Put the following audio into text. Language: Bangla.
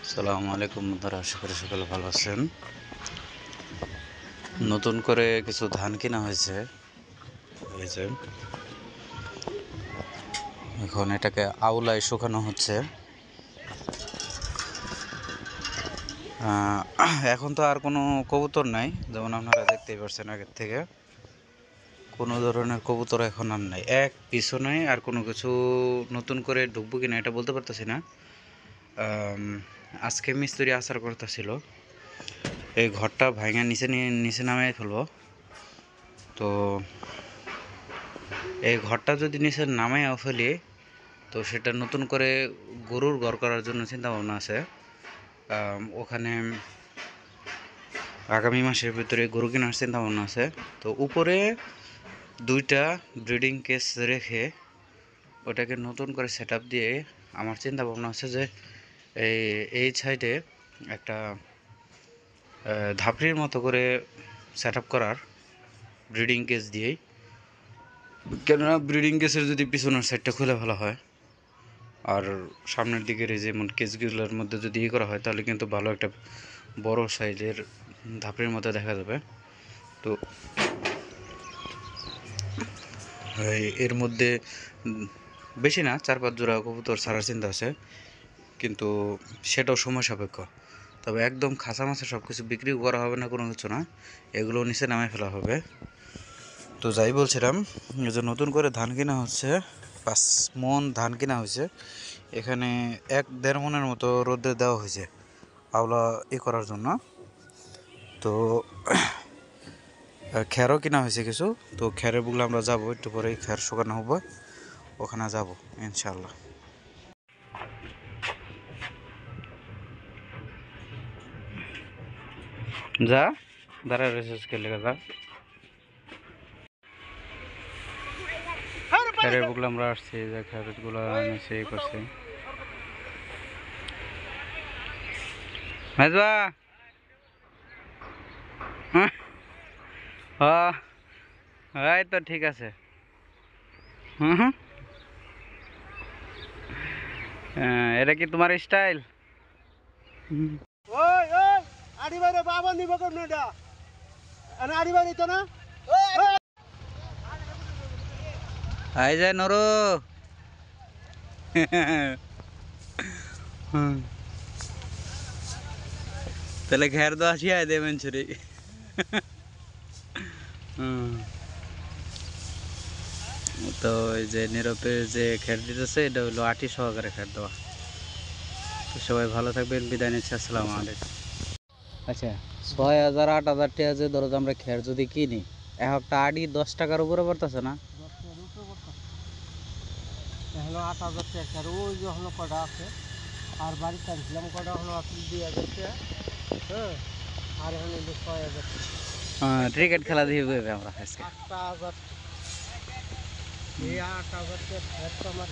আসসালামু আলাইকুম বন্ধুরা, আশা করি সকলে ভালো আছেন। নতুন করে কিছু ধান কেনা হয়েছে। এই যে এখন এটাকে আউলায় শুকানো হচ্ছে। এখন তো আর কোনো কবুতর নাই, যেমন আপনারা দেখতেই পাচ্ছেন। আগের থেকে কোনো ধরনের কবুতর এখন আর নাই, এক পিছু নাই। আর কোনো কিছু নতুন করে ঢুকবো কিনা এটা বলতে পারতেছি না। আজকে মিস্ত্রি আসার কথা ছিল, এই ঘরটা ভাঙা নিচে নামিয়ে ফেলবো। তো এই ঘরটা যদি নিচে নামাইয়া ফেলি, তো সেটা নতুন করে গরুর ঘর করার জন্য চিন্তা ভাবনা আছে। ওখানে আগামী মাসের ভিতরে গরু কেনার চিন্তা ভাবনা আছে। তো উপরে দুইটা ব্রিডিং কেস রেখে ওটাকে নতুন করে সেট আপ দিয়ে আমার চিন্তা ভাবনা আছে যে এই সাইডে একটা ধাপড়ির মতো করে সেট আপ করার, ব্রিডিং কেস দিয়েই। কেননা ব্রিডিং কেসের যদি পিছনের সাইডটা খুলে ফেলা হয় আর সামনের দিকের এই যেমন কেসগুলোর মধ্যে যদি করা হয়, তাহলে কিন্তু ভালো একটা বড় সাইজের ধাপড়ির মধ্যে দেখা যাবে। তো এর মধ্যে বেশি না, 4-5 জোড়া কবুতর ছাড়ার চিন্তা আছে, কিন্তু সেটাও সময় সাপেক্ষ। তবে একদম খাঁচা মাছা সব কিছু বিক্রি করা হবে না, কোনো কিছু না, এগুলো নিচে নামে ফেলা হবে। তো যাই বলছিলাম, যে নতুন করে ধান কেনা হচ্ছে, 5 মণ ধান কেনা হয়েছে। এখানে 1-1.5 মণের মতো রোদে দেওয়া হয়েছে আওলা করার জন্য। তো খ্যারও কেনা হয়েছে কিছু। তো খ্যারের বুগলে আমরা যাবো একটু পরেই, খ্যার শুকানো হবে, ওখানে যাব ইনশাল্লাহ। যা দাঁড়া রেসেস খেলে যা। খ্যারের বুগলে আমরা আসছি, যে খ্যারগুলো নিচে করছি। মেজবা এই তো ঠিক আছে। এটা কি তোমার স্টাইল? ওই ওই আড়ি বাইরে বাবা নিব কোন এটা আরে আড়ি বাইরে তো না আই যায় নরো। তাহলে ঘের তো আসিয়া দেবেন ছুরি। তো এই যে নীরবের যে খের দিতেছে, এটা হলো আটি সহকারে খের দেওয়া। তো সবাই ভালো থাকবেন, বিদায় নিচ্ছি, আসসালামু আলাইকুম। আচ্ছা, 6,000 8,000 টাকা যে ধরো আমরা খের যদি কিনি, এক একটা আটি 10 টাকার উপরে পড়তেছে না? 8,000 টাকা ওই যে হলো কটা আছে, আর বাড়িতে আনছিলাম কটা হলো 2,000 টাকা। হ্যাঁ, আর এখানে 6,000 ক্রিকেট খেলা দেখবে আমরা আজকে। 8,000 এই 8,000 টাকা আমার